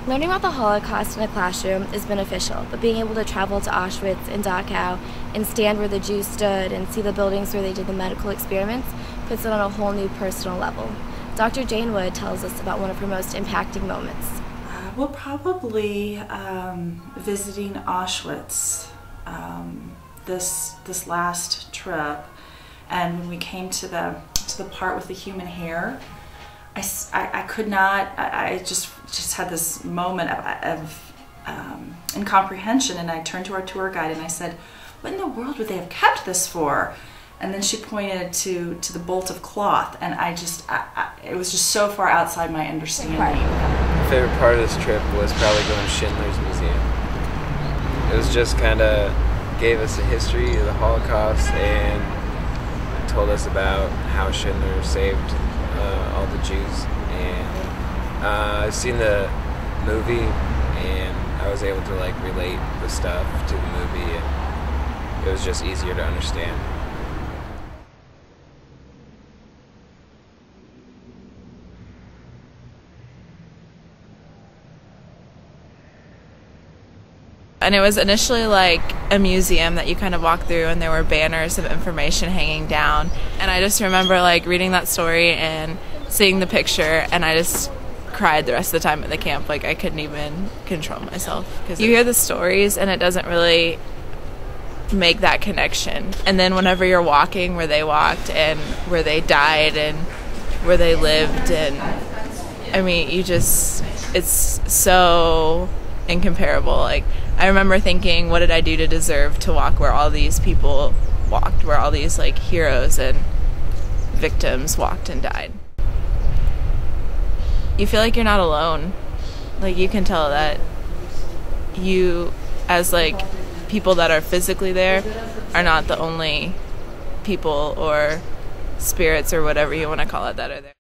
Learning about the Holocaust in a classroom is beneficial, but being able to travel to Auschwitz and Dachau and stand where the Jews stood and see the buildings where they did the medical experiments puts it on a whole new personal level. Dr. Jane Wood tells us about one of her most impacting moments. Well, probably visiting Auschwitz this last trip, and when we came to the part with the human hair, I could not. I just had this moment of incomprehension, and I turned to our tour guide and I said, "What in the world would they have kept this for?" And then she pointed to the bolt of cloth, and it was just so far outside my understanding. My favorite part of this trip was probably going to Schindler's Museum. It was just kind of gave us a history of the Holocaust and told us about how Schindler saved all the Jews. And I've seen the movie, and I was able to like relate the stuff to the movie, and it was just easier to understand. And it was initially like a museum that you kind of walk through, and there were banners of information hanging down. And I just remember like reading that story and seeing the picture, and I just cried the rest of the time at the camp. Like I couldn't even control myself, because you hear the stories and it doesn't really make that connection. And then whenever you're walking where they walked and where they died and where they lived, and I mean, it's so incomparable. Like I remember thinking, what did I do to deserve to walk where all these people walked, where all these like heroes and victims walked and died. You feel like you're not alone. Like you can tell that you, as like people that are physically there, are not the only people or spirits or whatever you want to call it that are there.